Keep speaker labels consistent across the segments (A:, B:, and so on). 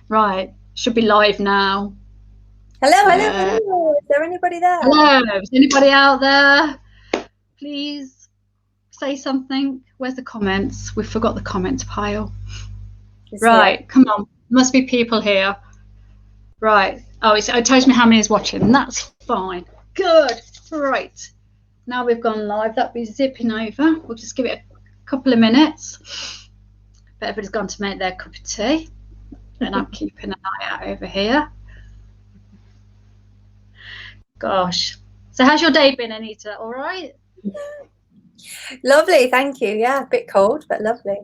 A: Right, should be live now.
B: Hello. Is there anybody there?
A: Hello, is anybody out there? Please say something. Where's the comments? We forgot the comments pile. Right, come on. Must be people here. Right. Oh, it tells me how many is watching. That's fine. Good. Right. Now we've gone live. That'll be zipping over. We'll just give it a couple of minutes. But everybody's gone to make their cup of tea. And I'm keeping an eye out over here. Gosh. So how's your day been, Anita? All right?
B: Lovely, thank you. Yeah, a bit cold, but lovely.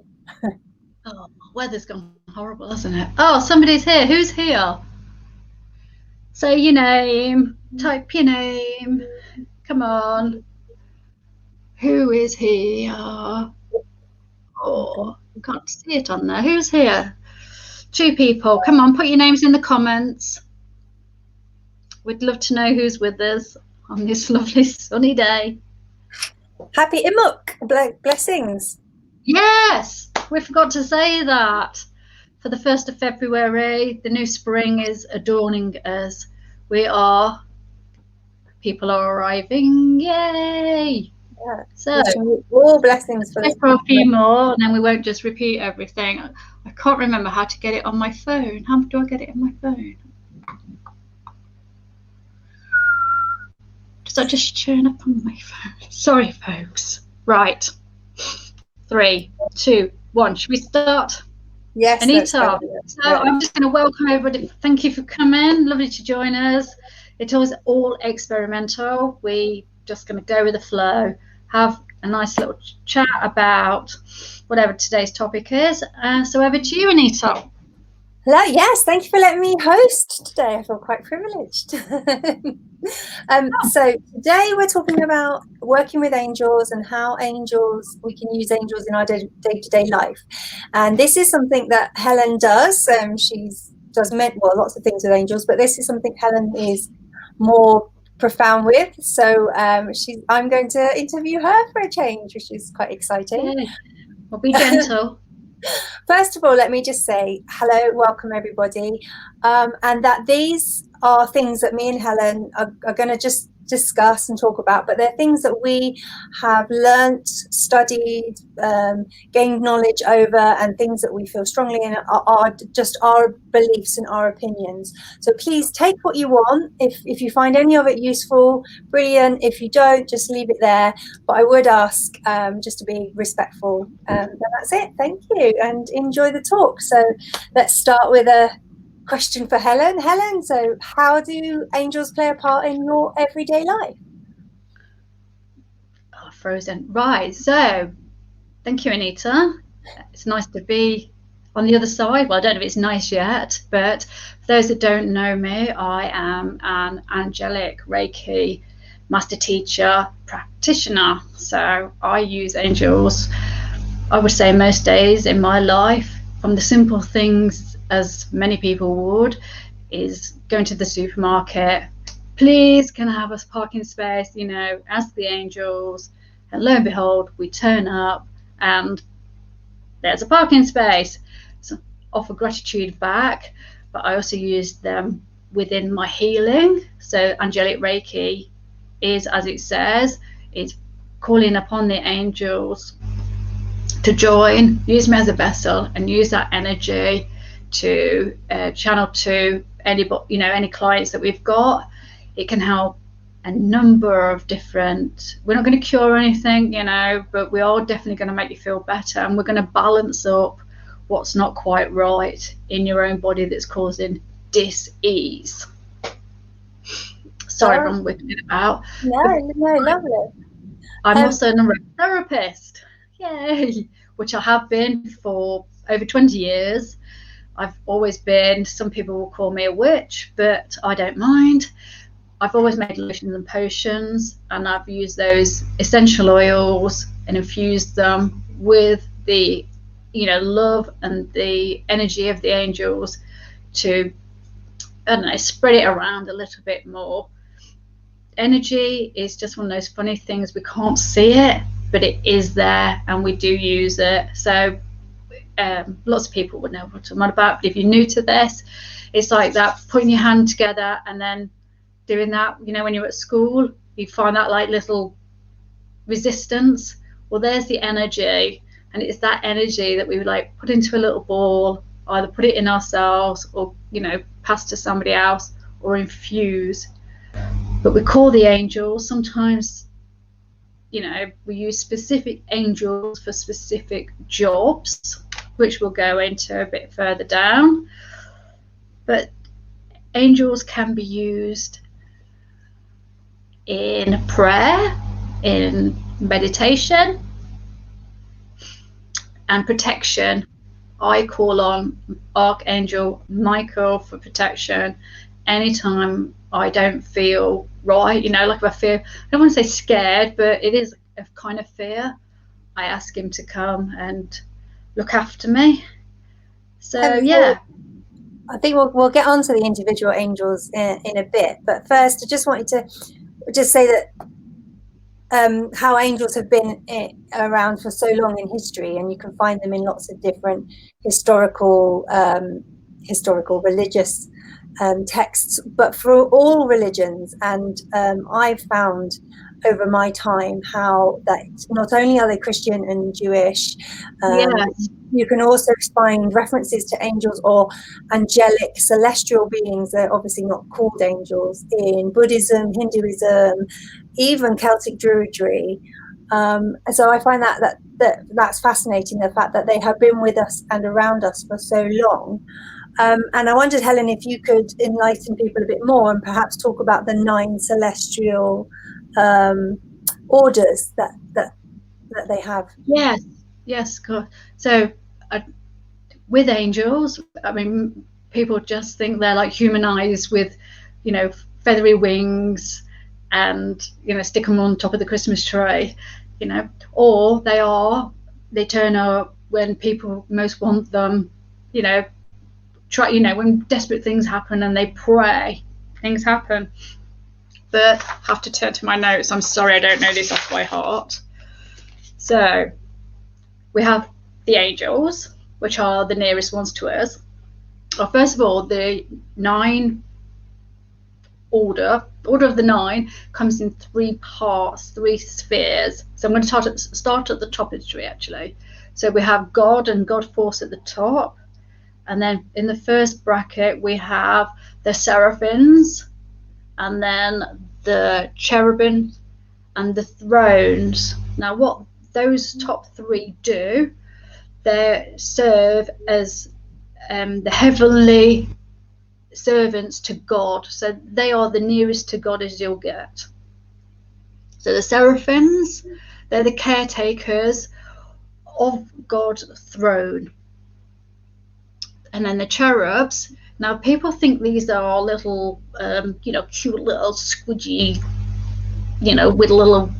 A: Oh, weather's gone horrible, hasn't it? Oh, somebody's here. Who's here? Say your name. Type your name. Come on. Who is here? Oh, can't see it on there. Who's here? 2 people. Come on, put your names in the comments. We'd love to know who's with us on this lovely sunny day.
B: Happy Imuk. Blessings.
A: Yes, we forgot to say that. For the 1st of February, the new spring is adorning us. People are arriving. Yay!
B: Yeah.
A: So,
B: all blessings for
A: a few more, and then we won't just repeat everything. I can't remember how to get it on my phone. How do I get it on my phone? Does that just turn up on my phone? Sorry, folks. Right. 3, 2, 1. Should we start?
B: Yes,
A: Anita. So I'm just going to welcome everybody. Thank you for coming. Lovely to join us. It was all experimental. We just going to go with the flow, have a nice little chat about whatever today's topic is. So over to you, Anita.
B: Hello. Yes, thank you for letting me host today. I feel quite privileged. So today we're talking about working with angels and how we can use angels in our day-to-day life. And this is something that Helen does. She does lots of things with angels, but this is something Helen is more profound with. So I'm going to interview her for a change, which is quite exciting.
A: Yeah. Well, be gentle.
B: First of all, let me just say hello, welcome everybody, and that these are things that me and Helen are going to just discuss and talk about, but they're things that we have learnt, studied, gained knowledge over, and things that we feel strongly in are just our beliefs and our opinions. So please take what you want. If you find any of it useful, brilliant. If you don't, just leave it there. But I would ask just to be respectful. And that's it. Thank you, and enjoy the talk. So let's start with a question for Helen. Helen, so how do angels play a part in your everyday life?
A: Oh, frozen. Right. So thank you, Anita. It's nice to be on the other side. Well, I don't know if it's nice yet, but for those that don't know me, I am an angelic Reiki master teacher practitioner. So I use angels, I would say, most days in my life, from the simple things as many people would, is going to the supermarket. Please, can I have a parking space? Ask the angels, and lo and behold, we turn up and there's a parking space. So offer gratitude back, but I also use them within my healing. So angelic Reiki is, as it says, is calling upon the angels to join, use me as a vessel, and use that energy to channel to any clients that we've got. It can help a number of different, we're not going to cure anything, but we are definitely going to make you feel better, and we're going to balance up what's not quite right in your own body that's causing dis-ease. Sorry, I'm whipping it about.
B: No, lovely.
A: I'm also a therapist, yay, which I have been for over 20 years. I've always been, some people will call me a witch, but I don't mind. I've always made lotions and potions, and I've used those essential oils and infused them with the, love and the energy of the angels to, I don't know, spread it around a little bit more. Energy is just one of those funny things. We can't see it, but it is there, and we do use it. So lots of people would know what I'm on about, but if you're new to this, it's like that, putting your hand together and then doing that, you know, when you're at school, you find that like little resistance. Well, there's the energy, and it's that energy that we would like put into a little ball, either put it in ourselves or, you know, pass to somebody else or infuse. But we call the angels. Sometimes, you know, we use specific angels for specific jobs, which we'll go into a bit further down. But angels can be used in prayer, in meditation, and protection. I call on Archangel Michael for protection anytime I don't feel right, you know, like if I feel, I don't want to say scared, but it is a kind of fear. I ask him to come and look after me. So, yeah.
B: I think we'll get on to the individual angels in a bit. But first, I just wanted to just say that how angels have been around for so long in history, and you can find them in lots of different historical religious texts, but for all religions. And I've found over my time how that not only are they Christian and Jewish, you can also find references to angels or angelic celestial beings. They're obviously not called angels in Buddhism, Hinduism, even Celtic Druidry. So I find that's fascinating, the fact that they have been with us and around us for so long. And I wondered, Helen, if you could enlighten people a bit more and perhaps talk about the 9 celestial orders that they have.
A: Yes, God. So with angels, I mean, people just think they're like humanized with, you know, feathery wings and, you know, stick them on top of the Christmas tree, you know, or they turn up when people most want them, you know, when desperate things happen and they pray, things happen. But I have to turn to my notes. I'm sorry, I don't know this off by heart. So we have the angels, which are the nearest ones to us. Well, first of all, the 9 order of the 9 comes in 3 parts, 3 spheres. So I'm going to start at the top of the tree, actually. So we have God and God Force at the top. And then in the first bracket, we have the seraphims, and then the cherubim and the thrones. Now, what those top 3 do, they serve as the heavenly servants to God. So they are the nearest to God as you'll get. So the seraphims, they're the caretakers of God's throne. And then the cherubs, now people think these are little, cute little squidgy, with a little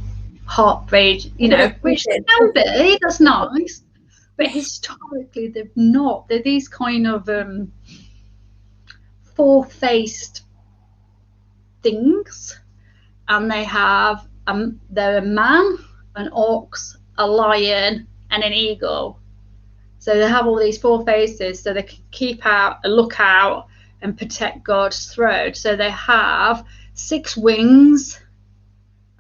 A: heart rate, which can be, that's nice. But historically, they're not. They're these kind of 4-faced things. And they have, they're a man, an ox, a lion, and an eagle. So they have all these 4 faces, so they can keep out, look out, and protect God's throne. So they have 6 wings,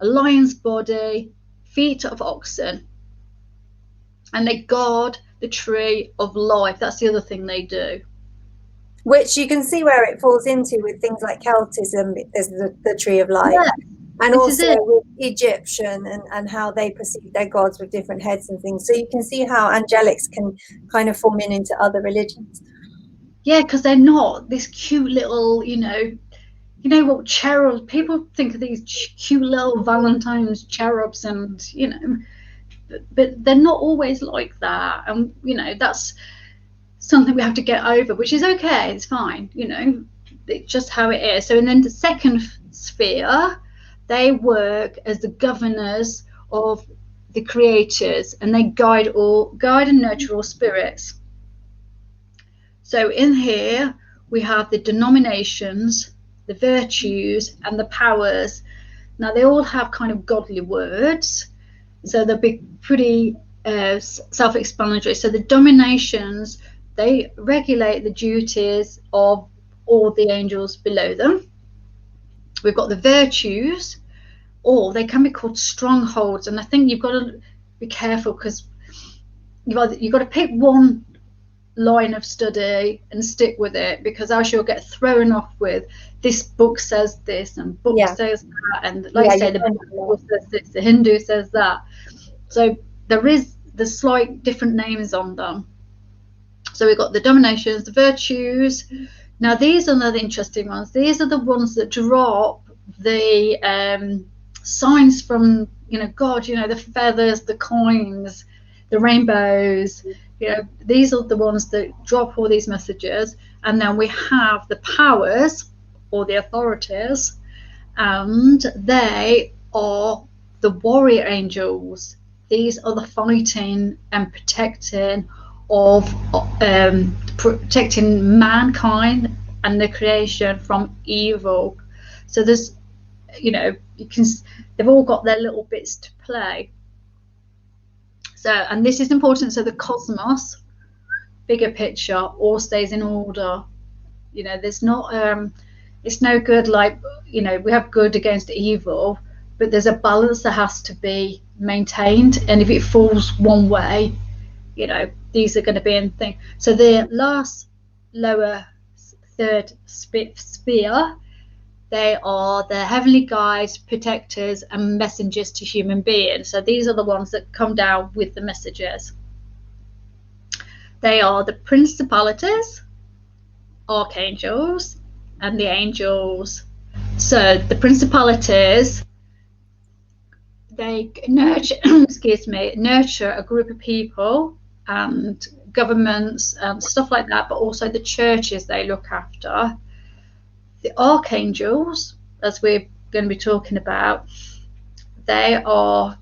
A: a lion's body, feet of oxen, and they guard the tree of life. That's the other thing they do.
B: Which you can see where it falls into with things like Celtism, is the tree of life. Yeah. And also with Egyptian and how they perceive their gods with different heads and things. So you can see how angelics can kind of form into other religions.
A: Yeah, because they're not this cute little, what cherubs, people think of these cute little Valentine's cherubs and, but they're not always like that. And, that's something we have to get over, which is okay. It's fine. It's just how it is. So, and then the second sphere, they work as the governors of the creators, and they guide and nurture all spirits. So in here we have the denominations, the virtues, and the powers. Now they all have kind of godly words, so they'll be pretty self-explanatory. So the dominations, they regulate the duties of all the angels below them. We've got the virtues, or they can be called strongholds. And I think you've got to be careful, because you've got to pick one line of study and stick with it, because else you'll get thrown off with this book says this and book says that, and like you say, the Bible says this, the Hindu says that. So there's slight different names on them. So we've got the dominations, the virtues. Now these are the interesting ones. These are the ones that drop the signs from God, the feathers, the coins, the rainbows. These are the ones that drop all these messages. And then we have the powers, or the authorities, and they are the warrior angels. These are the fighting and protecting of protecting mankind and the creation from evil. So there's, they've all got their little bits to play. So, and this is important. So the cosmos, bigger picture, all stays in order. There's not, it's no good, like, we have good against evil, but there's a balance that has to be maintained. And if it falls one way, these are going to be in thing. So the last lower third sphere, they are the heavenly guides, protectors, and messengers to human beings. So these are the ones that come down with the messages. They are the principalities, archangels, and the angels. So the principalities, they nurture nurture a group of people and governments and stuff like that, but also the churches they look after. The archangels, as we're going to be talking about, they are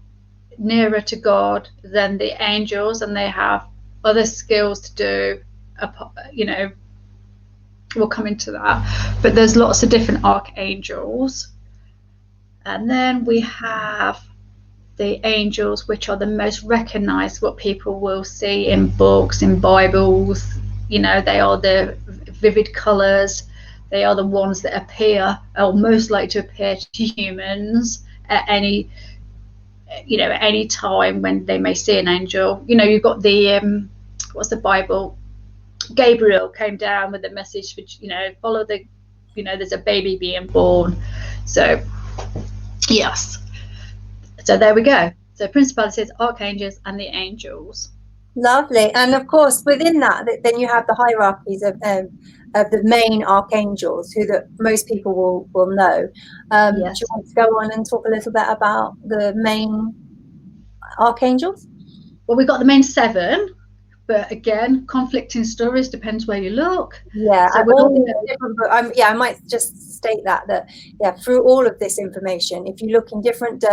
A: nearer to God than the angels, and they have other skills to do. We'll come into that, but there's lots of different archangels. And then we have the angels, which are the most recognized, what people will see in books, in Bibles. They are the vivid colors. They are the ones that appear, or most likely to appear to humans at any time when they may see an angel. You've got the what's the Bible? Gabriel came down with a message for, follow the, there's a baby being born. So yes. So there we go. So principalities, archangels, and the angels.
B: Lovely. And of course, within that, then you have the hierarchies of the main archangels, who that most people will know. Yes. Do you want to go on and talk a little bit about the main archangels?
A: Well, we've got the main 7, but again, conflicting stories, depends where you look.
B: Yeah, so I might just state that through all of this information, if you look in different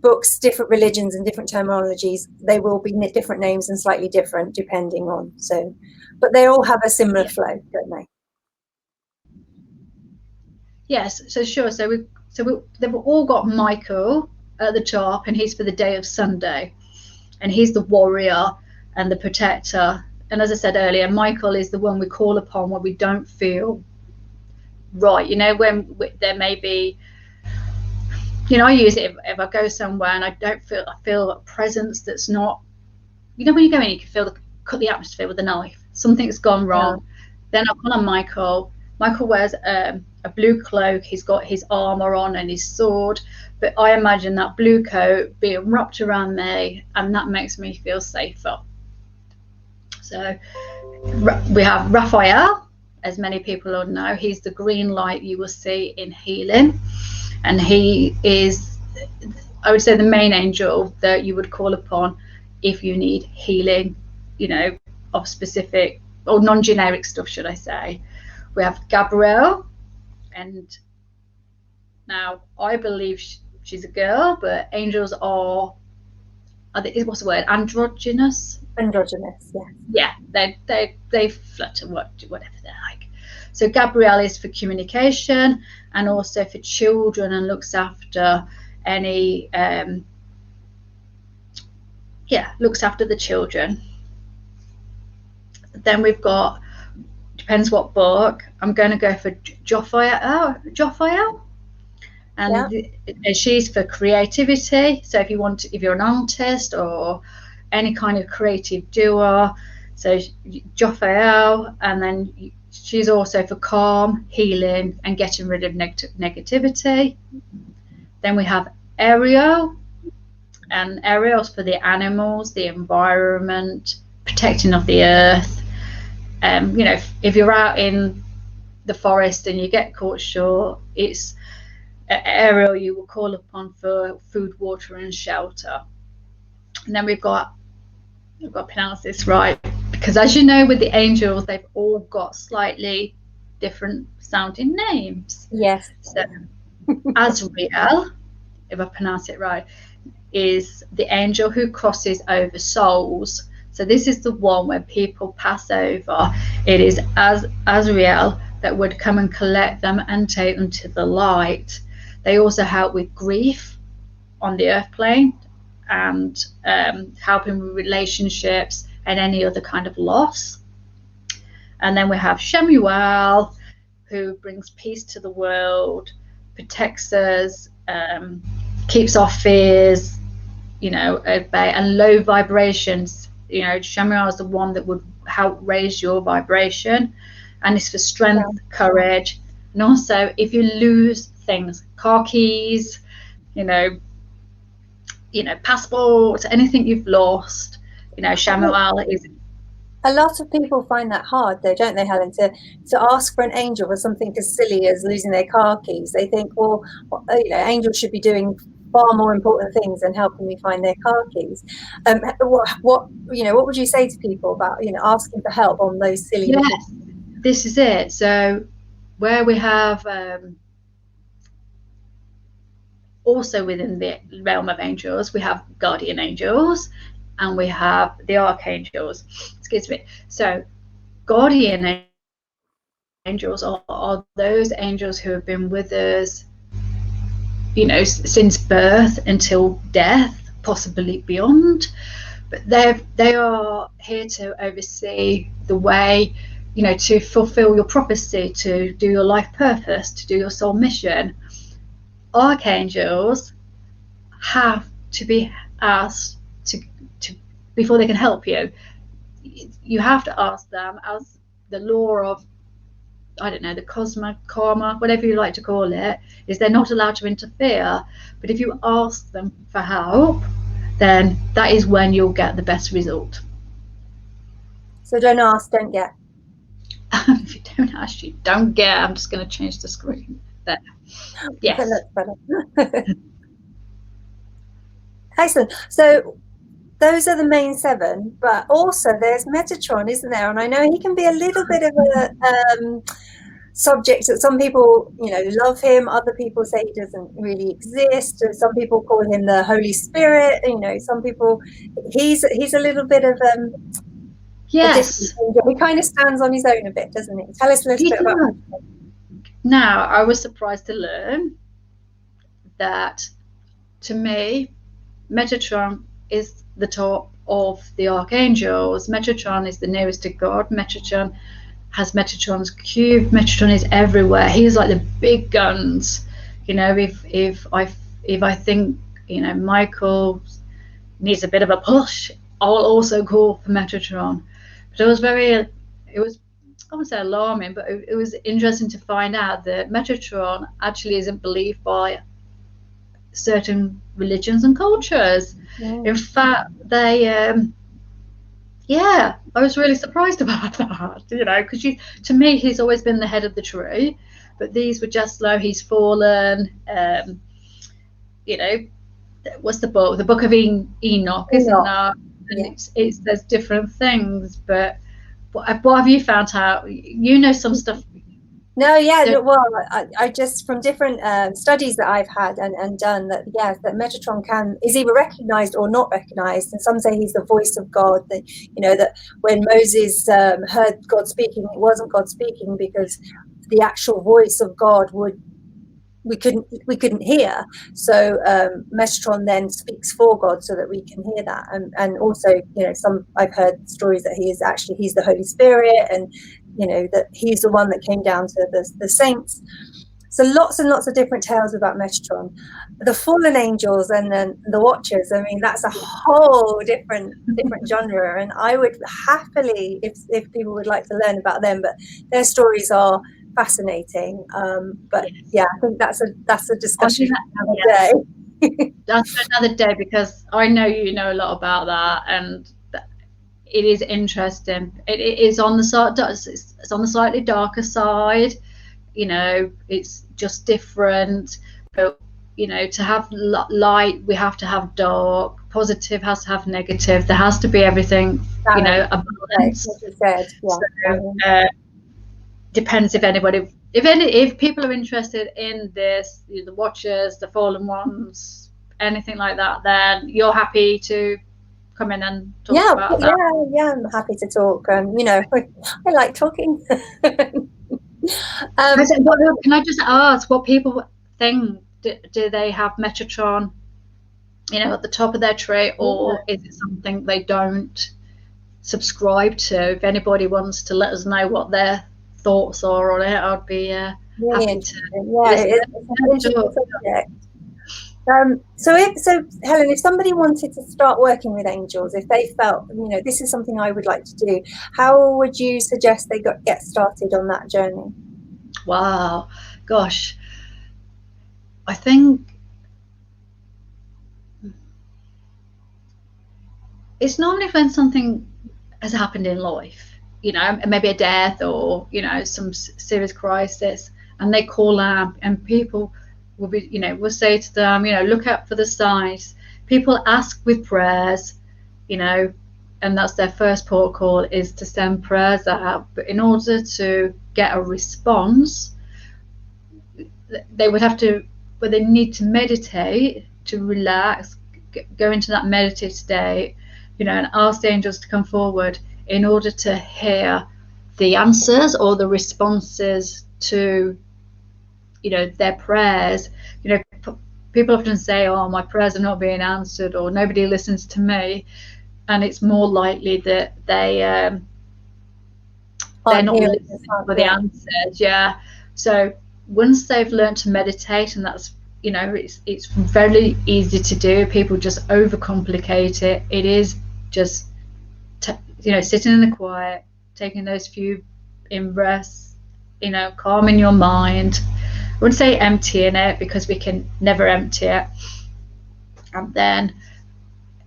B: books, different religions and different terminologies, they will be different names and slightly different depending on. So, but they all have a similar flow, don't they?
A: Yes, so sure. They've all got Michael at the top, and he's for the day of Sunday, and he's the warrior and the protector. And as I said earlier, Michael is the one we call upon when we don't feel right. When there may be, I use it if I go somewhere and I feel a presence that's not, when you go in, you can cut the atmosphere with a knife. Something's gone wrong. Yeah. Then I call on Michael. Michael wears a blue cloak. He's got his armor on and his sword. But I imagine that blue coat being wrapped around me, and that makes me feel safer. So we have Raphael, as many people will know. He's the green light you will see in healing. And he is, I would say, the main angel that you would call upon if you need healing, of specific or non-generic stuff, should I say. We have Gabrielle, and now I believe she's a girl, but angels are what's the word? Androgynous.
B: Androgynous, yeah.
A: Yeah, they flutter whatever they're like. So Gabrielle is for communication and also for children, and looks after any looks after the children. Then we've got, depends what book, I'm going to go for Jophiel, and she's for creativity. So if you're an artist or any kind of creative doer, so Jophiel. And then she's also for calm, healing, and getting rid of negativity. Then we have Ariel, and Ariel's for the animals, the environment, protecting of the earth. If you're out in the forest and you get caught short, it's Ariel you will call upon for food, water, and shelter. And then I've got to pronounce this right, because as you know, with the angels, they've all got slightly different sounding names.
B: Yes.
A: So Azrael, if I pronounce it right, is the angel who crosses over souls. So this is the one where people pass over. It is Azrael that would come and collect them and take them to the light. They also help with grief on the earth plane, and helping with relationships and any other kind of loss. And then we have Shemuel, who brings peace to the world, protects us, keeps our fears, at bay, and low vibrations. Shemuel is the one that would help raise your vibration, and it's for strength, courage, and also if you lose things, car keys, passport, anything you've lost, Shemuel is.
B: A lot of people find that hard, though, don't they, Helen, to ask for an angel for something as silly as losing their car keys. They think, well, angels should be doing far more important things than helping me find their car keys. What would you say to people about asking for help on those silly?
A: Yes, this is it. So where we have also within the realm of angels, we have guardian angels and we have the archangels. Excuse me. So guardian angels are those angels who have been with us, since birth until death, possibly beyond. But they are here to oversee the way, to fulfill your prophecy, to do your life purpose, to do your soul mission. Archangels have to be asked to before they can help you. You have to ask them, as the law of, I don't know, the cosmic karma, whatever you like to call it, is they're not allowed to interfere. But if you ask them for help, then that is when you'll get the best result.
B: So don't ask, don't get.
A: If you don't ask, you don't get. I'm just going to change the screen there. Yes.
B: Excellent. So those are the main 7, but also there's Metatron, isn't there? And I know he can be a little bit of a subject that some people, love him. Other people say he doesn't really exist. Some people call him the Holy Spirit. Some people, he's a little bit of
A: yes.
B: He kind of stands on his own a bit, doesn't he? Tell us a little bit about him.
A: Now, I was surprised to learn that, to me, Metatron is the top of the archangels. Metatron is the nearest to God. Metatron has Metatron's cube. Metatron is everywhere. He's like the big guns. If I think Michael needs a bit of a push, I'll also call for Metatron. But it was I wouldn't say alarming, but it was interesting to find out that Metatron actually isn't believed by certain religions and cultures. In fact, they I was really surprised about that, because to me he's always been the head of the tree, but these were just he's fallen. What's the book of Enoch, isn't that? And it's there's different things. But what have you found out? Some stuff.
B: No, well, I just, from different studies that I've had and done, that that Metatron is either recognized or not recognized, and some say he's the voice of God. That that when Moses heard God speaking, it wasn't God speaking, because the actual voice of God would we couldn't hear. So Metatron then speaks for God so that we can hear that. And also, you know, I've heard stories that he's the Holy Spirit, and you know that he's the one that came down to the saints. So lots and lots of different tales about Metatron. The fallen angels and then the Watchers, I mean, that's a whole different genre. And I would happily, if people would like to learn about them, but their stories are fascinating. But yeah, I think that's a discussion for another day.
A: That's another day, because I know you know a lot about that, and it is interesting. It is on the side. It's on the slightly darker side. You know, it's just different. But you know, to have light, we have to have dark. Positive has to have negative. There has to be everything. You know, a balance.
B: Right, yeah.
A: So, depends if people are interested in this, the Watchers, the Fallen Ones, anything like that, then you're happy to come in and talk about that.
B: Yeah, I'm happy to talk. You know, I like talking.
A: Can I just ask what people think? Do they have Metatron, you know, at the top of their tree, or is it something they don't subscribe to? If anybody wants to let us know what their thoughts are on it, I'd be happy to.
B: It's an interesting subject. So Helen, if somebody wanted to start working with angels, if they felt, you know, this is something I would like to do, how would you suggest they get started on that journey?
A: Wow, gosh, I think it's normally when something has happened in life, you know, maybe a death or, you know, some serious crisis, and they call out, and people will be, you know, will say to them, you know, look out for the signs. People ask with prayers, you know, and that's their first port of call, is to send prayers out. But in order to get a response, they would have to, but they need to meditate, to relax, go into that meditative state, you know, and ask the angels to come forward in order to hear the answers or the responses to, you know, their prayers. You know, people often say, oh, my prayers are not being answered, or nobody listens to me, and it's more likely that they're not listening for the answers. Yeah. So once they've learned to meditate, and that's, you know, it's very easy to do. People just overcomplicate it. It is just, you know, sitting in the quiet, taking those few in breaths, you know, calming your mind. I wouldn't say emptying it, because we can never empty it. And then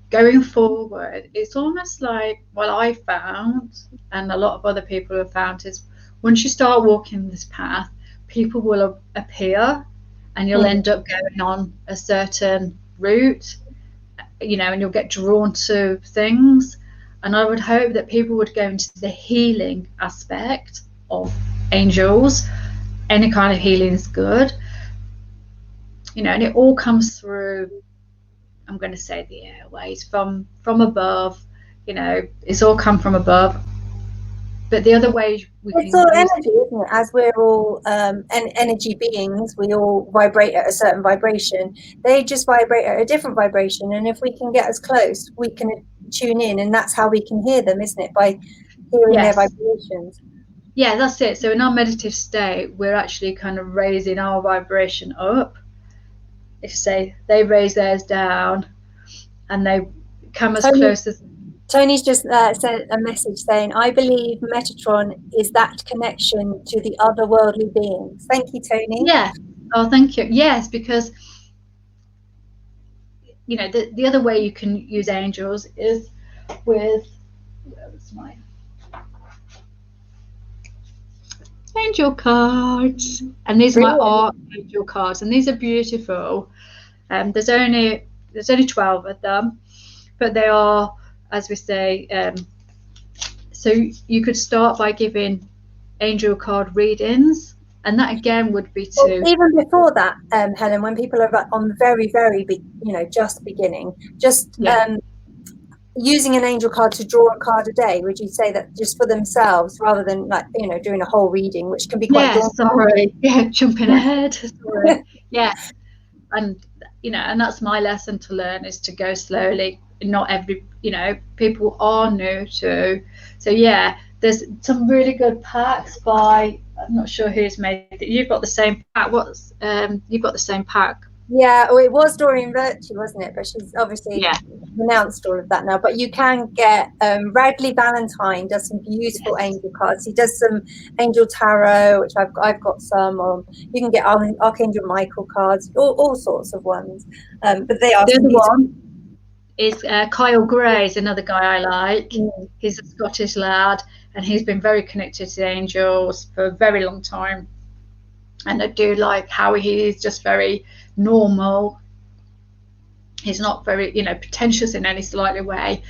A: going forward, it's almost like what I found, and a lot of other people have found, is once you start walking this path, people will appear, and you'll end up going on a certain route, you know, and you'll get drawn to things. And I would hope that people would go into the healing aspect of angels. Any kind of healing is good, you know, and it all comes through, I'm going to say, the airways, from above. You know, it's all come from above. But the other way
B: it's all energy, isn't it? As we're all energy beings, we all vibrate at a certain vibration. They just vibrate at a different vibration, and if we can get as close, we can tune in, and that's how we can hear them, isn't it? By hearing their vibrations.
A: Yeah, that's it. So in our meditative state, we're actually kind of raising our vibration up. If you say they raise theirs down, and they come as close as.
B: Tony's just sent a message saying, I believe Metatron is that connection to the otherworldly beings. Thank you, Tony.
A: Yeah. Oh, thank you. Yes, because, you know, the other way you can use angels is with, where's my angel cards? And these are my art angel cards, and these are beautiful. There's only 12 of them, but they are, as we say, so you could start by giving angel card readings, and that again would be to,
B: well, even before that, Helen, when people are on very, very you know, just beginning, just using an angel card to draw a card a day, would you say that just for themselves rather than like, doing a whole reading, which can be quite
A: Yeah,
B: daunting?
A: sorry. Yeah, jumping ahead. Sorry. Yeah, and and that's my lesson to learn, is to go slowly. Not every, people are new to. So yeah, there's some really good packs by. I'm not sure who's made it. You've got the same pack. You've got the same pack?
B: Yeah, well, it was Doreen Virtue, wasn't it? But she's obviously
A: Yeah.
B: renounced all of that now. But you can get Radley Valentine does some beautiful
A: Yes.
B: angel cards. He does some angel tarot, which I've got some. You can get Archangel Michael cards, all sorts of ones. But they are
A: The
B: some
A: other
B: beautiful.
A: one is Kyle Gray, is another guy I like.
B: Mm.
A: He's a Scottish lad, and he's been very connected to the angels for a very long time. And I do like how he's just very normal. He's not very, pretentious in any slightly way.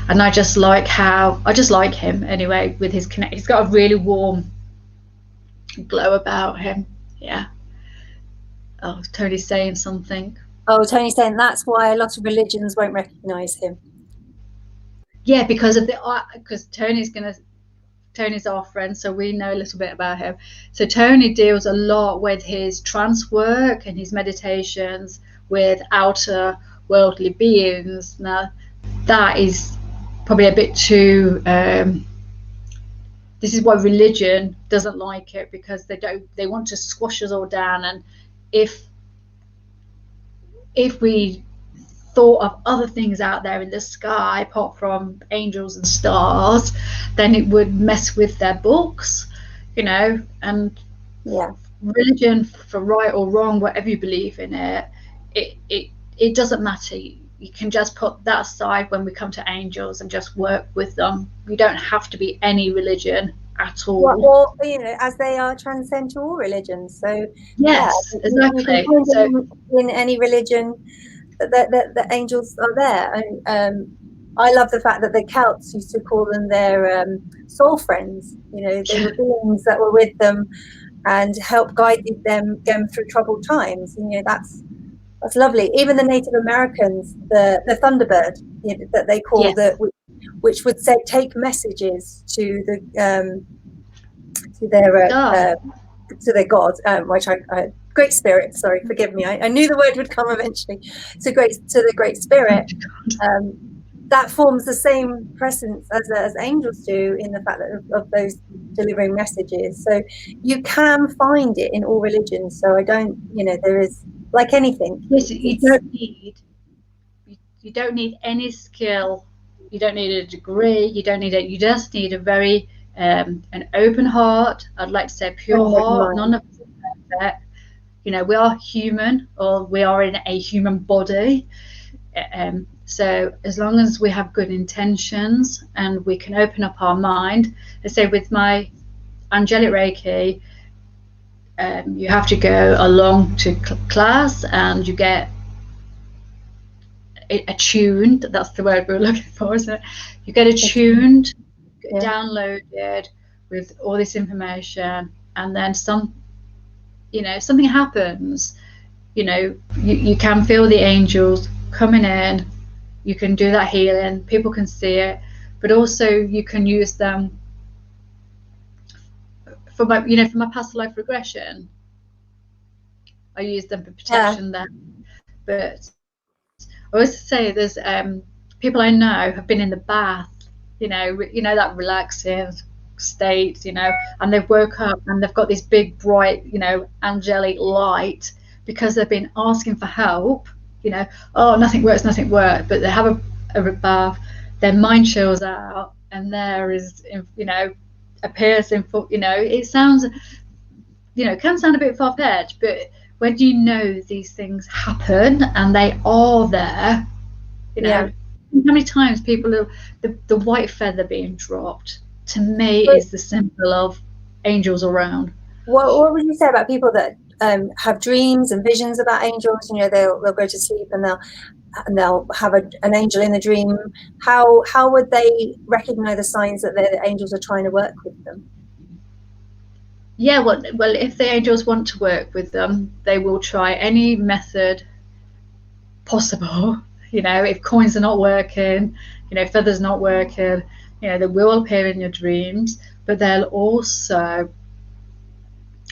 A: And I just like him anyway with his connect. He's got a really warm glow about him. Yeah. Oh, Tony's saying something.
B: Oh, Tony's saying that's why a lot of religions won't recognise him.
A: Yeah, because Tony's our friend, so we know a little bit about him. So Tony deals a lot with his trance work and his meditations with outer worldly beings. Now, that is probably a bit too. This is why religion doesn't like it, because they want to squash us all down. And if we thought of other things out there in the sky apart from angels and stars, then it would mess with their books, and
B: Yeah.
A: religion, for right or wrong, whatever you believe in it doesn't matter. You can just put that aside when we come to angels and just work with them. You don't have to be any religion at all.
B: Well, as they are transcend to all religions. So
A: yes,
B: you can
A: exactly.
B: find
A: So
B: them in any religion. The angels are there, and I love the fact that the Celts used to call them their soul friends. They were beings that were with them and helped guide them through troubled times. That's lovely. Even the Native Americans, the Thunderbird, that they call
A: yes.
B: which would say take messages to their god, which I Great Spirit. Sorry, forgive me. I knew the word would come eventually. To the Great Spirit. That forms the same presence as angels do, in the fact that of those delivering messages. So you can find it in all religions. So I don't, there is, like anything.
A: Yes, you don't need any skill. You don't need a degree. You don't need it. You just need a very an open heart. I'd like to say pure heart. None of us are perfect. We are human, or we are in a human body. So as long as we have good intentions and we can open up our mind, let's say with my angelic Reiki, you have to go along to class and you get attuned. That's the word we're looking for, isn't it? You get attuned, downloaded with all this information, and then something happens. You can feel the angels coming in. You can do that healing. People can see it, but also you can use them for my past life regression. I use them for protection then. But I always say there's people I know have been in the bath, that relaxing state, and they've woke up and they've got this big bright, angelic light, because they've been asking for help. Oh, nothing works, but they have a bath, their mind chills out, and there is, appears in full. It sounds, can sound a bit far-fetched, but when these things happen and they are there, how many times people the white feather being dropped, to me, is the symbol of angels around.
B: What would you say about people that have dreams and visions about angels? They'll go to sleep and they'll have an angel in the dream. How would they recognize the signs that the angels are trying to work with them?
A: Yeah, well, if the angels want to work with them, they will try any method possible. If coins are not working, if others not working, they will appear in your dreams, but they'll also,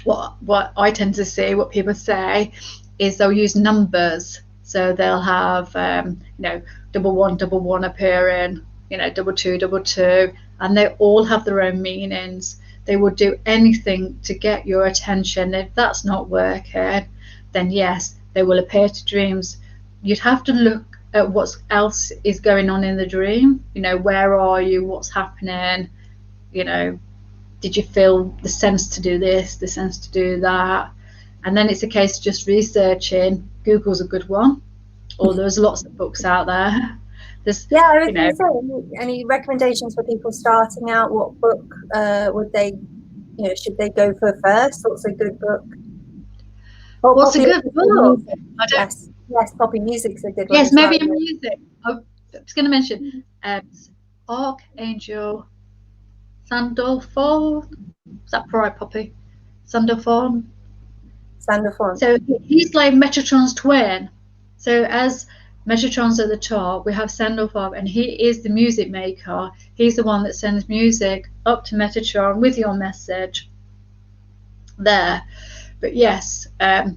A: what I tend to see, what people say, is they'll use numbers. So they'll have, double one appearing, double two, and they all have their own meanings. They will do anything to get your attention. If that's not working, then yes, they will appear to dreams. You'd have to look at what else is going on in the dream. Where are you? What's happening? Did you feel the sense to do this, the sense to do that? And then it's a case of just researching. Google's a good one, or there's lots of books out there.
B: I was going to say, any recommendations for people starting out? What book would they, should they go for first? What's a good book?
A: What's a good book?
B: Yes, Poppy music's a good one.
A: Yes, maybe music. I was going to mention Archangel Sandalphon. Is that right, Poppy? Sandalphon. So he's like Metatron's twin. So as Metatron's at the top, we have Sandalphon, and he is the music maker. He's the one that sends music up to Metatron with your message there. But yes, I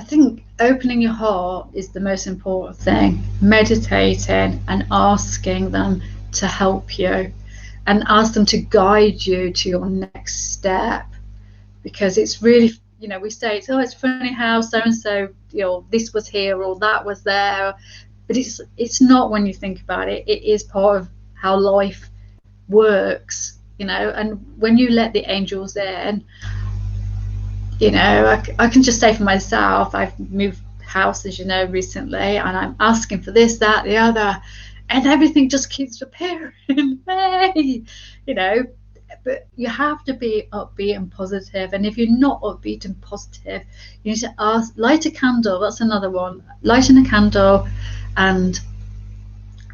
A: think opening your heart is the most important thing. Meditating and asking them to help you, and ask them to guide you to your next step, because it's really, we say it's funny how so and so, this was here or that was there, but it's not when you think about it. It is part of how life works, and when you let the angels in, I can just say for myself, I've moved houses, recently, and I'm asking for this, that, the other, and everything just keeps appearing. Hey, but you have to be upbeat and positive. And if you're not upbeat and positive, you need to light a candle. That's another one. Lighting a candle, and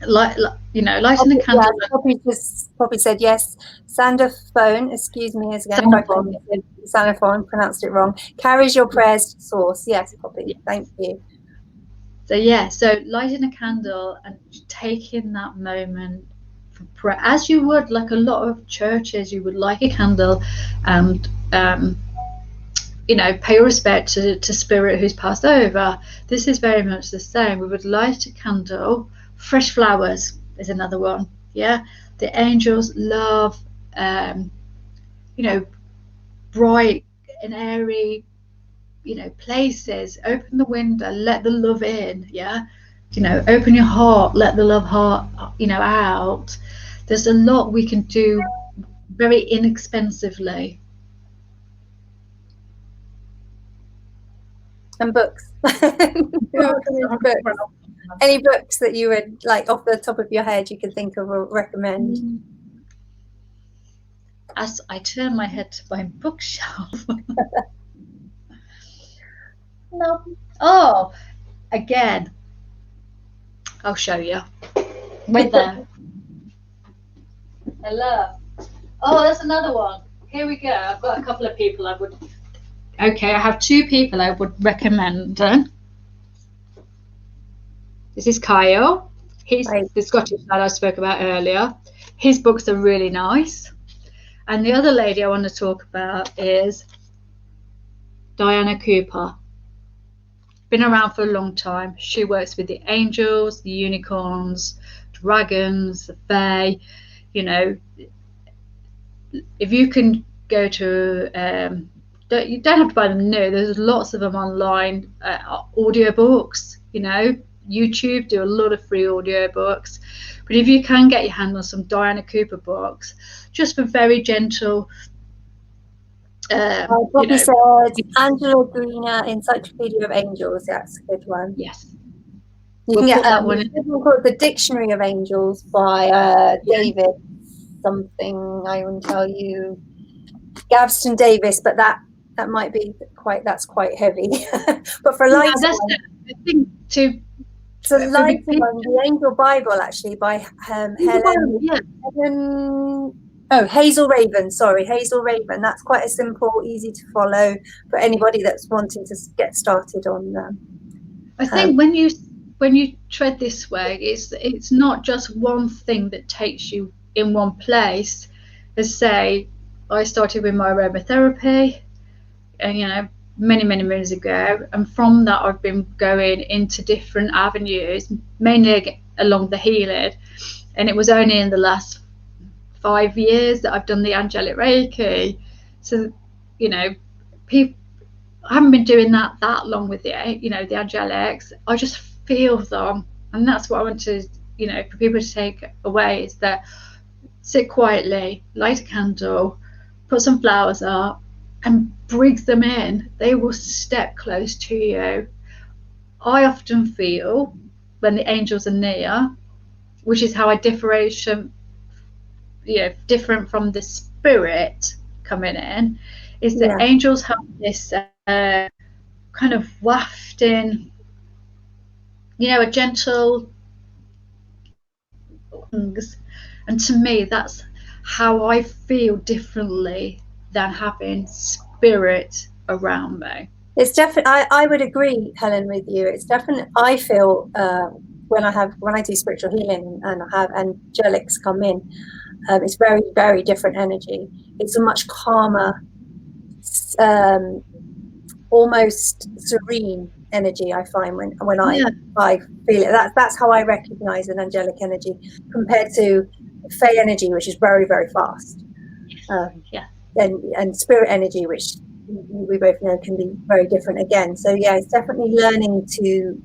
A: lighting a candle.
B: Yeah, Poppy said yes. Sandophone, excuse me again, Sandophone, pronounced it wrong. Carries your prayers to source. Yes, Poppy. Yes. Thank you.
A: So lighting a candle and taking that moment for prayer, as you would, like a lot of churches, you would light a candle and pay respect to spirit who's passed over. This is very much the same. We would light a candle. Fresh flowers is another one. Yeah, the angels love bright and airy places. Open the window, let the love in. Open your heart, let the love heart out. There's a lot we can do very inexpensively.
B: And books. Any books that you would, like, off the top of your head, you can think of or recommend?
A: As I turn my head to my bookshelf. No. Oh, again, I'll show you. Wait there. Hello. Oh, that's another one. Here we go. I've got a couple of people I have 2 people I would recommend. This is Kyle. He's the Scottish lad I spoke about earlier. His books are really nice. And the other lady I want to talk about is Diana Cooper. Been around for a long time. She works with the angels, the unicorns, dragons, the fae. If you can go to, you don't have to buy them new. There's lots of them online. Audiobooks, YouTube do a lot of free audiobooks. But if you can get your hand on some Diana Cooper books, just for very gentle.
B: Poppy said Angela Greener, Encyclopedia of Angels. That's a good one.
A: Yes.
B: You can get that one. It's called The Dictionary of Angels by David something. I won't tell you. Gavston Davis, but that might be quite heavy. But for light,
A: I think to.
B: So light one, the Angel Bible, actually, by Hazel Raven. Sorry, Hazel Raven. That's quite a simple, easy to follow for anybody that's wanting to get started on them.
A: I think when you when you tread this way, it's not just one thing that takes you in one place. As say, I started with my aromatherapy, and many moons ago, and from that I've been going into different avenues, mainly along the healing. And it was only in the last 5 years that I've done the angelic Reiki. So, people, I haven't been doing that long with the angelics. I just feel them, and that's what I want to for people to take away, is that sit quietly, light a candle, put some flowers up, and bring them in. They will step close to you. I often feel when the angels are near, which is how I differentiate, different from the spirit coming in, is that angels have this kind of wafting, a gentle wings. And to me, that's how I feel differently than having spirit around me.
B: It's definitely, I would agree, Helen, with you. It's definitely, I feel when I do spiritual healing and I have angelics come in, it's very, very different energy. It's a much calmer, almost serene energy, I find when I feel it. That's how I recognize an angelic energy compared to fey energy, which is very, very fast. And spirit energy, which we both know can be very different again. So yeah, it's definitely learning to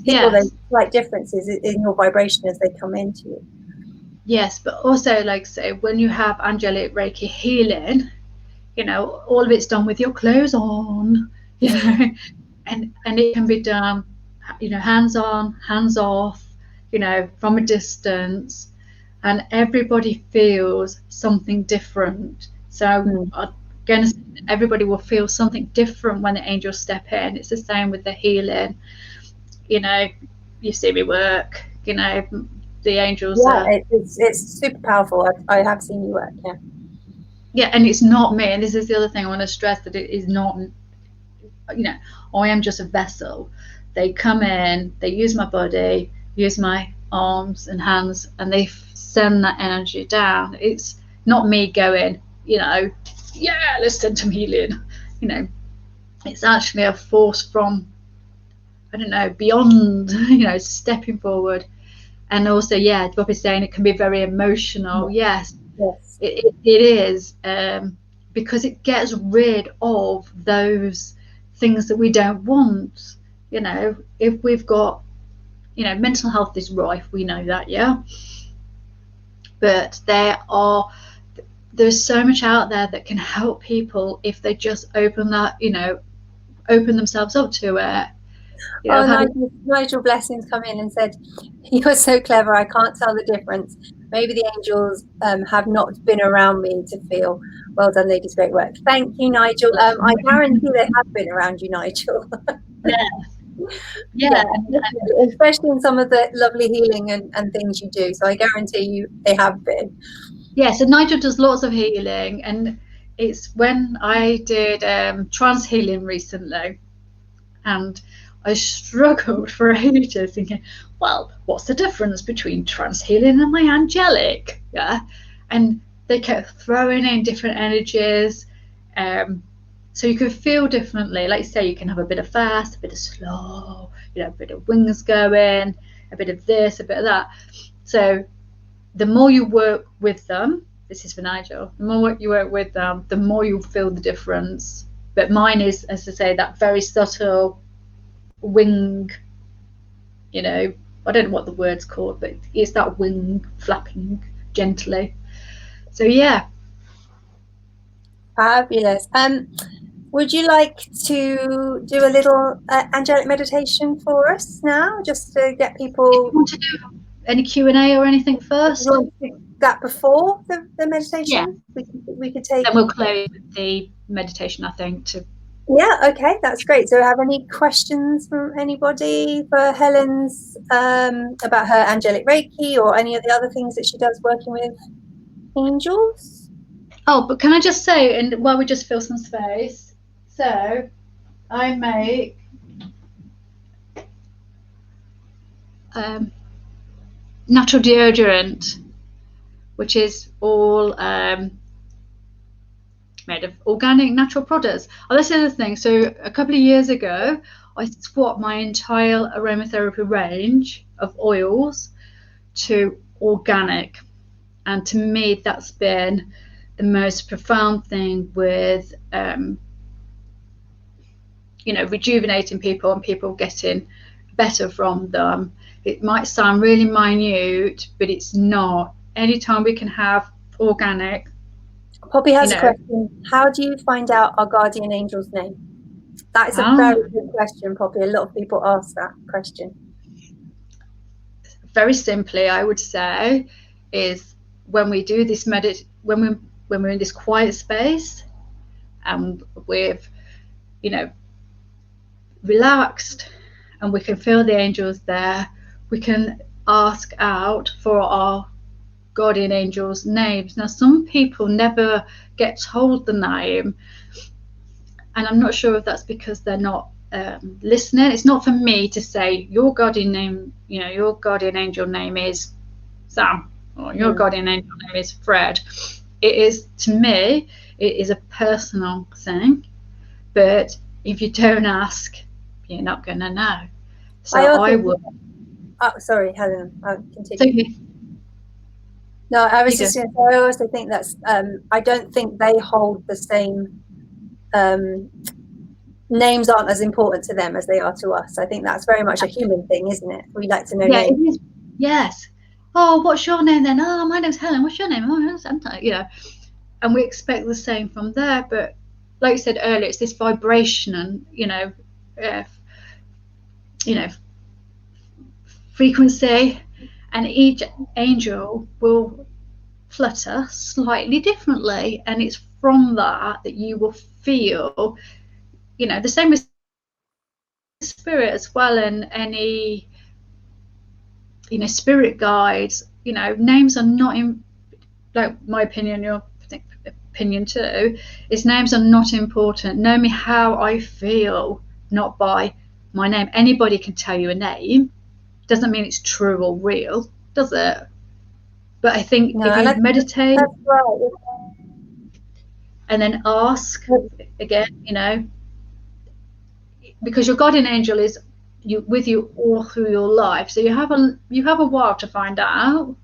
B: feel those slight differences in your vibration as they come into you.
A: Yes, but also, like say, when you have angelic Reiki healing, all of it's done with your clothes on, and it can be done, hands on, hands off, from a distance, and everybody feels something different. So again, everybody will feel something different when the angels step in. It's the same with the healing. You see me work, the angels.
B: Yeah, it's super powerful. I have seen you work.
A: Yeah, and it's not me. And this is the other thing I want to stress, that it is not. I am just a vessel. They come in, they use my body, use my arms and hands, and they send that energy down. It's not me going, yeah, let's send some healing. It's actually a force from, I don't know, beyond, stepping forward. And also, Bob is saying it can be very emotional. Yes. It is, because it gets rid of those things that we don't want. If we've got, mental health is rife, we know that, but there's so much out there that can help people if they just open themselves up to it.
B: Nigel Blessings come in and said, "You're so clever, I can't tell the difference. Maybe the angels have not been around me to feel. Well done, ladies, great work." Thank you, Nigel. I guarantee they have been around you, Nigel.
A: Yeah,
B: especially in some of the lovely healing and things you do. So I guarantee you they have been.
A: Yeah, so Nigel does lots of healing, and it's when I did trance healing recently, and I struggled for ages thinking, well, what's the difference between trance healing and my angelic? Yeah. And they kept throwing in different energies. So you can feel differently. Like say, you can have a bit of fast, a bit of slow, a bit of wings going, a bit of this, a bit of that. So the more you work with them, this is for Nigel, the more you work with them, the more you'll feel the difference. But mine is, as I say, that very subtle wing, I don't know what the word's called, but it's that wing flapping gently. So yeah.
B: Fabulous. Would you like to do a little angelic meditation for us now, just to get people?
A: Do you want to do any Q&A or anything first?
B: Do you want to do that before the meditation?
A: Yeah.
B: We could take.
A: Then we'll close with the meditation, I think.
B: Yeah, okay, that's great. So have any questions from anybody for Helen's about her angelic Reiki or any of the other things that she does working with angels?
A: Oh, but can I just say, and while we just fill some space, so I make natural deodorant, which is all made of organic natural products. Oh, that's the other thing. So a couple of years ago, I swapped my entire aromatherapy range of oils to organic. And to me, that's been the most profound thing with, rejuvenating people and people getting better from them. It might sound really minute, but it's not. Anytime we can have organic.
B: Poppy has a question. How do you find out our guardian angel's name? That is a very good question, Poppy. A lot of people ask that question.
A: Very simply, I would say, is when we do this when we're in this quiet space and we've, relaxed and we can feel the angels there, we can ask out for our guardian angels' names. Now, some people never get told the name, and I'm not sure if that's because they're not listening. It's not for me to say your guardian name, your guardian angel name is Sam, or your guardian angel name is Fred. It is, to me, it is a personal thing, but if you don't ask, you're not going to know. So I would.
B: Oh, sorry, Helen. I'll continue. No, I was just going to say, I also think that's, I don't think they hold the same, names aren't as important to them as they are to us. I think that's very much a human thing, isn't it? We like to know names.
A: It is. Yes. Oh, what's your name then? Oh, my name's Helen. What's your name? Oh, I'm Santa. And we expect the same from there. But like you said earlier, it's this vibration and, frequency, and each angel will flutter slightly differently, and it's from that you will feel, the same with spirit as well, and any, spirit guides. Names are not in, like, my opinion, your opinion too, is names are not important. Know me how I feel, not by my name. Anybody can tell you a name, doesn't mean it's true or real, does it? But I think if you meditate and then ask again, because your guardian angel is with you all through your life, so you have a while to find out.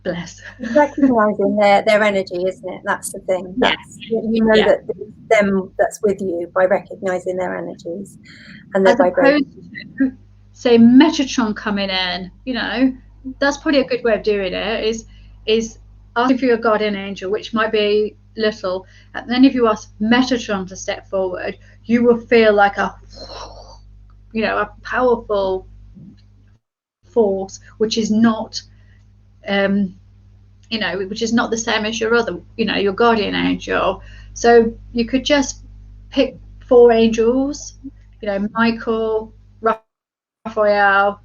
A: Bless.
B: Recognizing their energy, isn't it? That's the thing. That's, that it's them that's with you by recognizing their energies and their vibration.
A: Say Metatron coming in, that's probably a good way of doing it. Is asking for your guardian angel, which might be little, and then if you ask Metatron to step forward, you will feel like a powerful force, which is not which is not the same as your other, your guardian angel. So you could just pick 4 angels, Michael, Raphael,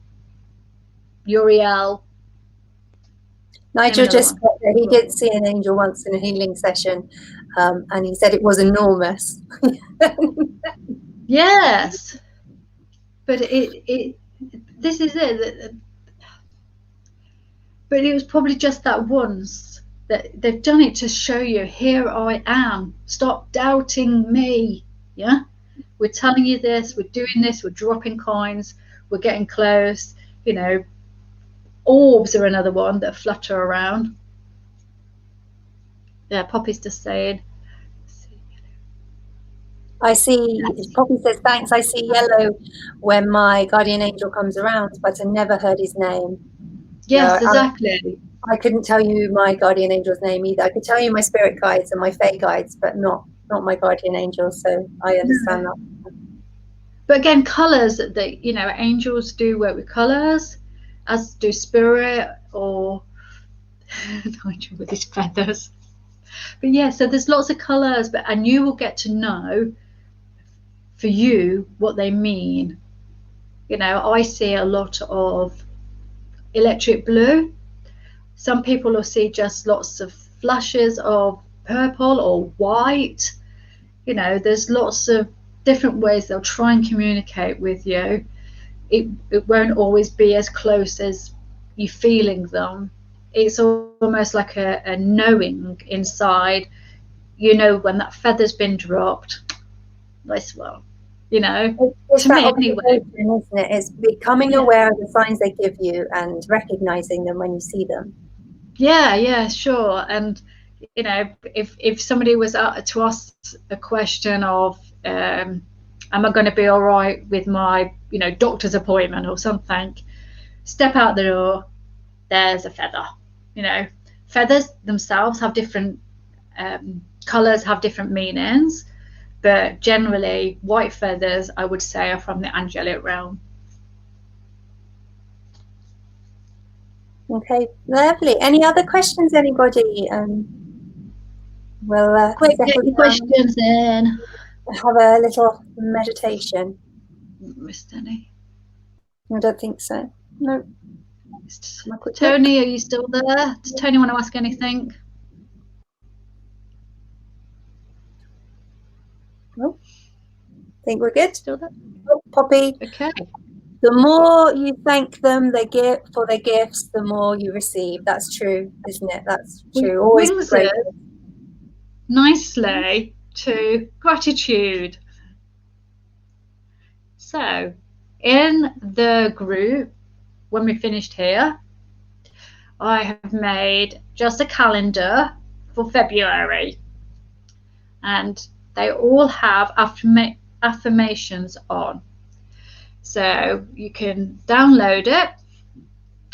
A: Uriel.
B: Nigel just said that he did see an angel once in a healing session, and he said it was enormous.
A: Yes, but this is it. But it was probably just that once that they've done it to show you, here I am. Stop doubting me. Yeah, we're telling you this. We're doing this. We're dropping coins. We're getting close. Orbs are another one that flutter around. Yeah, Poppy's just saying.
B: I see, Poppy says, thanks, I see yellow when my guardian angel comes around, but I never heard his name.
A: Yes, exactly.
B: I couldn't tell you my guardian angel's name either. I could tell you my spirit guides and my fae guides, but not my guardian angel, so I understand that.
A: But again, colours, angels do work with colours, as do spirit, or Nigel with his feathers. But yeah, so there's lots of colours, and you will get to know for you what they mean. I see a lot of electric blue. Some people will see just lots of flashes of purple or white. There's lots of different ways they'll try and communicate with you. it won't always be as close as you feeling them. It's almost like a knowing inside. You know when that feather's been dropped. This one, you know,
B: It's
A: to
B: that
A: me anyway.
B: observation, isn't it? It's becoming
A: Yeah.
B: aware of the signs they give you and recognizing them when you see them.
A: Yeah, sure. And you know, if somebody was to ask a question of, am I going to be all right with my, doctor's appointment or something? Step out the door. There's a feather. You know, feathers themselves have different colours, have different meanings, but generally, white feathers, I would say, are from the angelic realm.
B: Okay, lovely. Any other questions, anybody? We'll
A: Quick, get
B: settle
A: your
B: down
A: questions in.
B: and have a little meditation.
A: Missed any?
B: I don't think so. No. Have a quick look.
A: Tony, are you still there? Does Tony want to ask anything?
B: No, I think we're good.
A: Still there?
B: Oh, Poppy.
A: Okay.
B: The more you thank them for their gifts, the more you receive. That's true, isn't it? That's true. Always be
A: Brings us
B: grateful.
A: nicely to gratitude. So, in the group, when we finished here, I have made just a calendar for February, and they all have affirmations on. So you can download it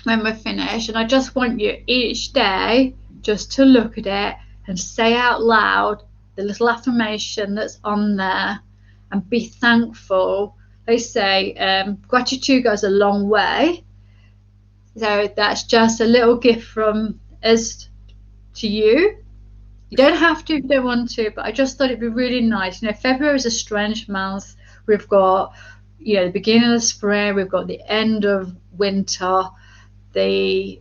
A: when we're finished, and I just want you each day just to look at it and say out loud the little affirmation that's on there and be thankful. They say gratitude goes a long way, so that's just a little gift from us to you. You don't have to if you don't want to, but I just thought it'd be really nice. February is a strange month. We've got, the beginning of spring, we've got the end of winter, the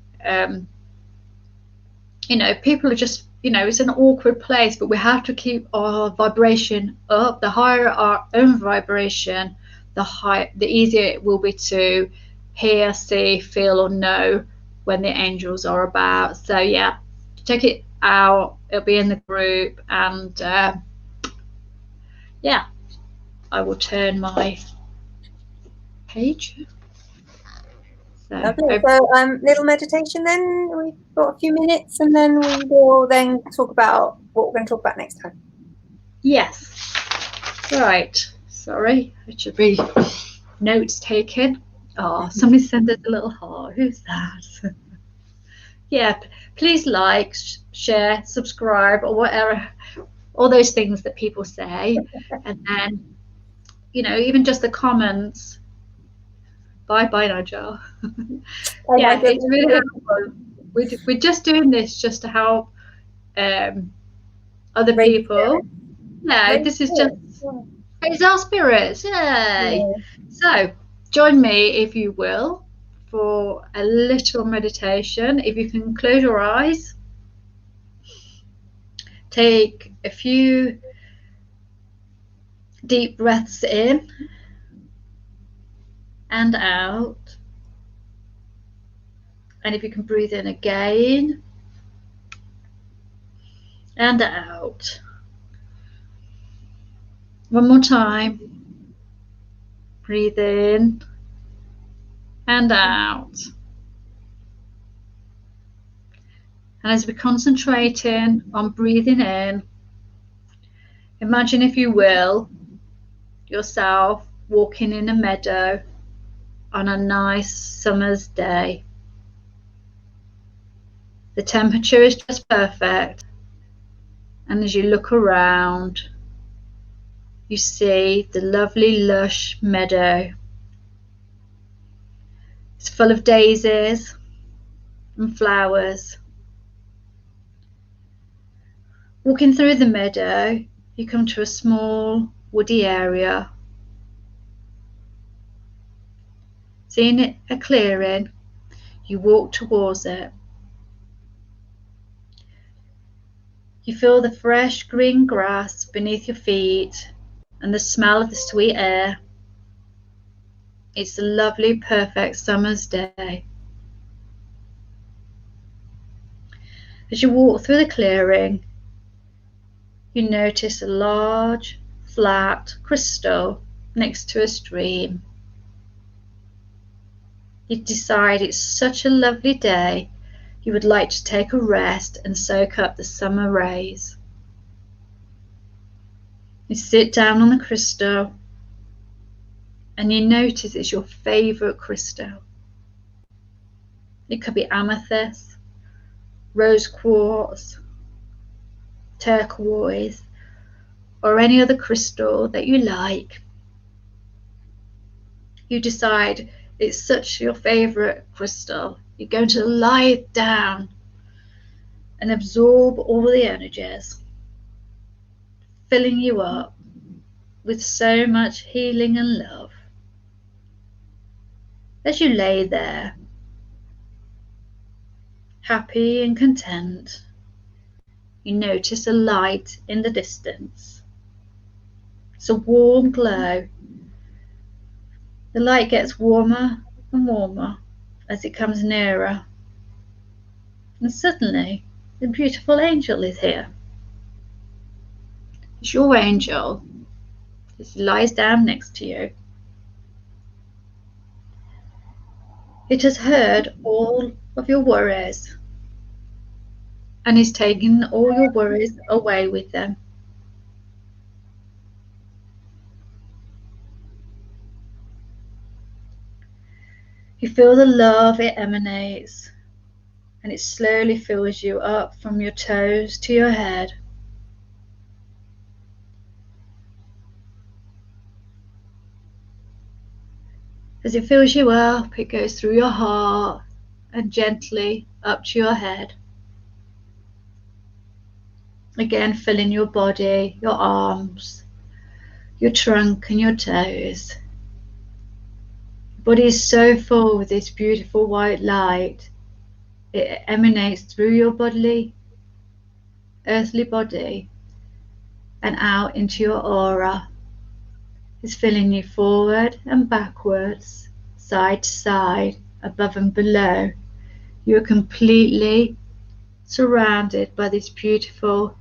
A: people are just, it's an awkward place, but we have to keep our vibration up. The higher our own vibration, the easier it will be to hear, see, feel, or know when the angels are about. So yeah, check it out. It'll be in the group, and yeah, I will turn my page.
B: Lovely. So little meditation then. We've got a few minutes and then we will then talk about what we're going to talk about next time.
A: Yes. Right. Sorry, it should be notes taken. Oh, somebody sent us a little heart. Who's that? Yeah, please like, share, subscribe, or whatever, all those things that people say. And then, even just the comments. Bye, Nigel. Yeah,
B: Nigel.
A: it's really helpful. We're just doing this just to help other people. Yeah, this is just, it's our spirits. Yay. Yeah. So join me, if you will, for a little meditation. If you can close your eyes, take a few deep breaths in and out. And if you can breathe in again and out. One more time. Breathe in and out. And as we're concentrating on breathing in, imagine, if you will, yourself walking in a meadow on a nice summer's day. The temperature is just perfect, and as you look around, you see the lovely lush meadow. It's full of daisies and flowers. Walking through the meadow, you come to a small woody area. Seeing it a clearing, you walk towards it. You feel the fresh green grass beneath your feet and the smell of the sweet air. It's a lovely, perfect summer's day. As you walk through the clearing, you notice a large, flat crystal next to a stream. You decide it's such a lovely day, you would like to take a rest and soak up the summer rays. You sit down on the crystal and you notice it's your favourite crystal. It could be amethyst, rose quartz, turquoise, or any other crystal that you like. You decide it's such your favourite crystal, you're going to lie down and absorb all the energies, filling you up with so much healing and love. As you lay there, happy and content, you notice a light in the distance. It's a warm glow. The light gets warmer and warmer as it comes nearer. And suddenly, the beautiful angel is here. It's your angel. It lies down next to you. It has heard all of your worries and is taking all your worries away with them. You feel the love it emanates, and it slowly fills you up from your toes to your head. As it fills you up, it goes through your heart and gently up to your head. Again, filling your body, your arms, your trunk and your toes. Your body is so full with this beautiful white light. It emanates through your bodily, earthly body and out into your aura. It's filling you forward and backwards, side to side, above and below. You are completely surrounded by this beautiful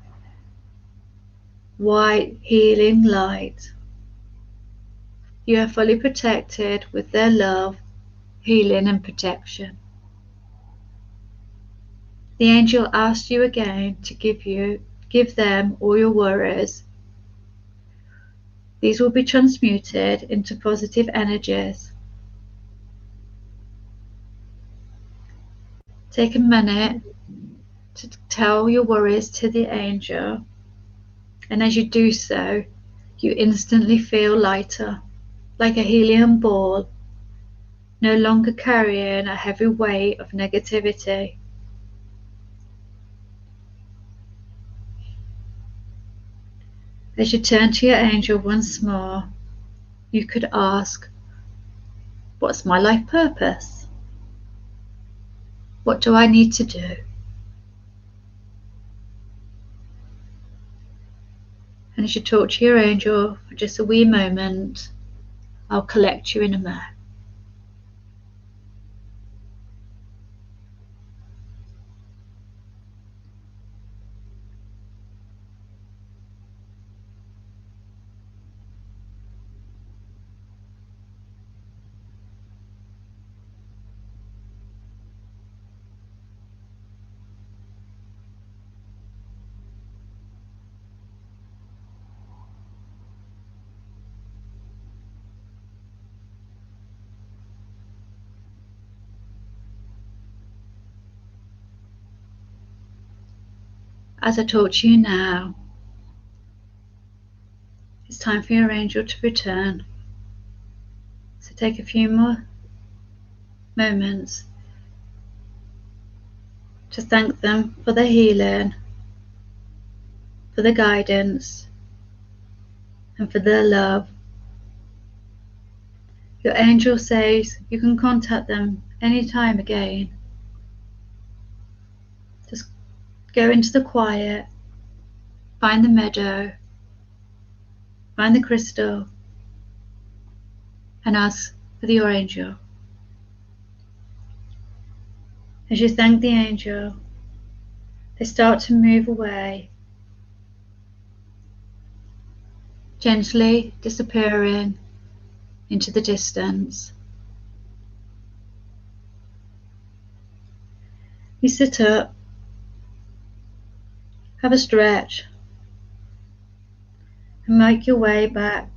A: white healing light. You are fully protected with their love, healing and protection. The angel asks you again to give them all your worries. These will be transmuted into positive energies. Take a minute to tell your worries to the angel, and as you do so, you instantly feel lighter, like a helium ball, no longer carrying a heavy weight of negativity. As you turn to your angel once more, you could ask, what's my life purpose? What do I need to do? And as you talk to your angel for just a wee moment, I'll collect you in a moment. As I talk to you now, it's time for your angel to return. So take a few more moments to thank them for their healing, for the guidance, and for their love. Your angel says you can contact them anytime again. Just go into the quiet, find the meadow, find the crystal, and ask with your angel. As you thank the angel, they start to move away, gently disappearing into the distance. You sit up, have a stretch, and make your way back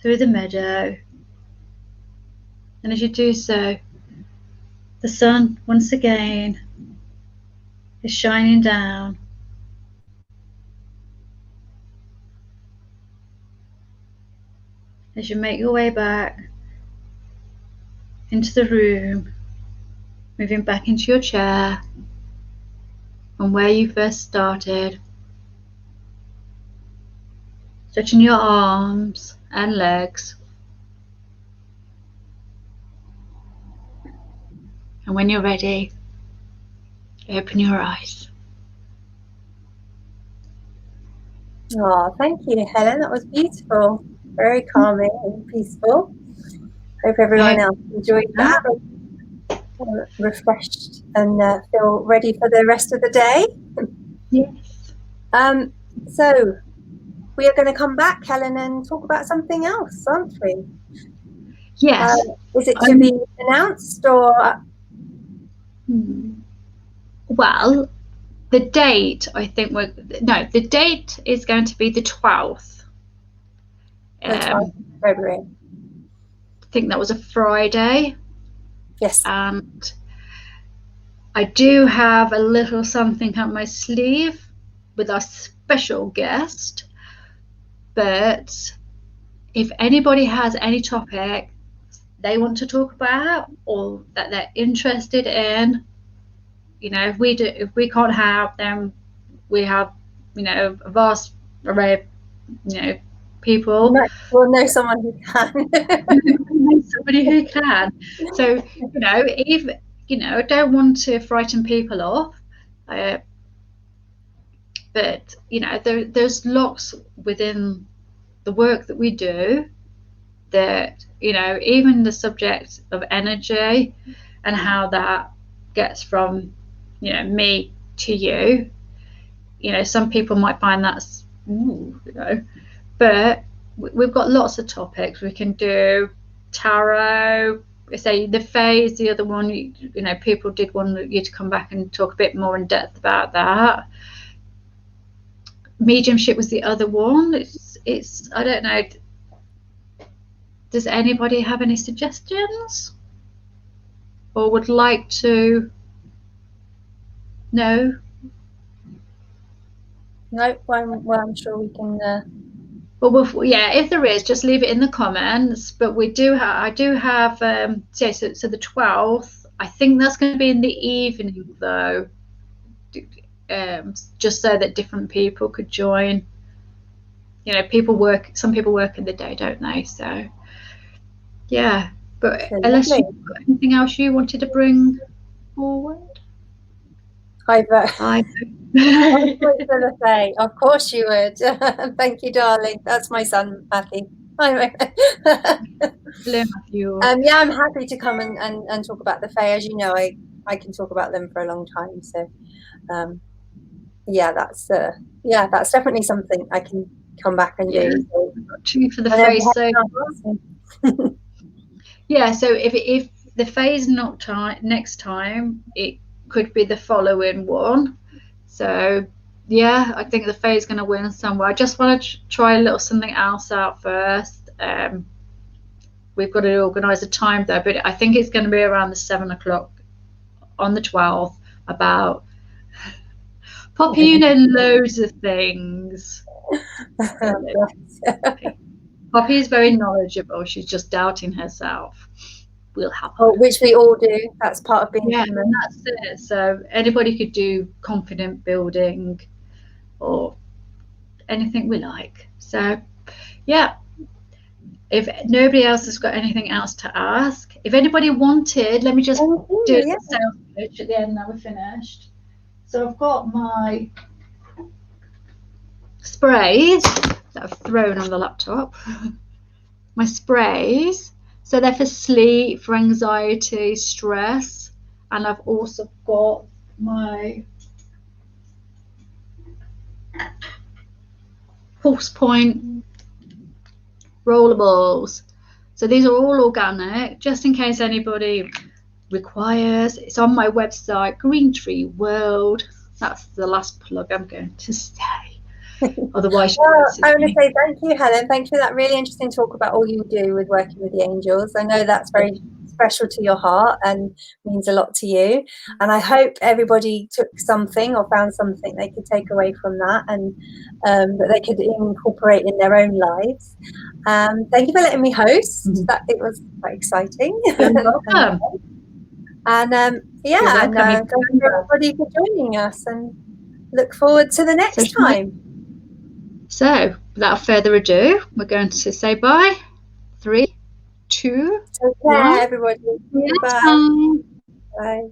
A: through the meadow. And as you do so, the sun once again is shining down. As you make your way back into the room, moving back into your chair from where you first started, stretching your arms and legs. And when you're ready, open your eyes.
B: Oh, thank you, Helen. That was beautiful. Very calming and peaceful. Hope everyone else enjoyed that. Refreshed and feel ready for the rest of the day.
A: Yes.
B: So we are going to come back, Helen, and talk about something else, aren't we?
A: Yes.
B: Is it to be announced or?
A: Well, the date, I think the date is going to be the 12th.
B: The 12th of February.
A: I think that was a Friday.
B: Yes.
A: And I do have a little something up my sleeve with our special guest. But if anybody has any topic they want to talk about or that they're interested in, if we can't have them, we have, a vast array of, people.
B: We'll know someone who can.
A: Somebody who can. So, if, I don't want to frighten people off, but, there's lots within the work that we do that, even the subject of energy and how that gets from, me to you, some people might find that's, but we've got lots of topics. We can do tarot, say the phase, the other one, people did want you to come back and talk a bit more in depth about that. Mediumship was the other one. It's I don't know. Does anybody have any suggestions or would like to know?
B: No, well, I'm sure we can.
A: Well, yeah, if there is, just leave it in the comments. But I do have, so the 12th. I think that's going to be in the evening, though, just so that different people could join. Some people work in the day, don't they? So, yeah. But unless you've got anything else you wanted to bring forward.
B: I was going to say, of course you would. Thank you, darling. That's my son, Matthew. Hi,
A: Matthew.
B: Yeah, I'm happy to come and talk about the Fae. As you know, I can talk about them for a long time. So, yeah, that's definitely something I can come back and do. So,
A: for the Fae. Yeah, so if the Fae is not next time, it could be the following one. So yeah, I think the Fae is going to win somewhere. I just want to try a little something else out first. We've got to organise a time though, but I think it's going to be around the 7 o'clock on the 12th. About Poppy, loads of things. Poppy is very knowledgeable. She's just doubting herself. We'll have her.
B: Which we all do. That's part of being human.
A: That's it. So anybody could do confident building or anything we like. So yeah, if nobody else has got anything else to ask, if anybody wanted, let me just do the sales pitch at the end. Now we're finished. So I've got my sprays that I've thrown on the laptop. My sprays. So they're for sleep, for anxiety, stress, and I've also got my Horse Point rollables. So these are all organic, just in case anybody requires. It's on my website, Green Tree World. That's the last plug I'm going to say. Otherwise,
B: well, I want to say thank you, Helen. Thank you for that really interesting talk about all you do with working with the angels. I know that's very special to your heart and means a lot to you. And I hope everybody took something or found something they could take away from that, and that they could incorporate in their own lives. Thank you for letting me host. That it was quite exciting.
A: You're welcome.
B: and yeah, and thank you everybody for joining us, and look forward to the next time.
A: So, without further ado, we're going to say bye. 3, 2,
B: Take care, everybody. Bye. Bye.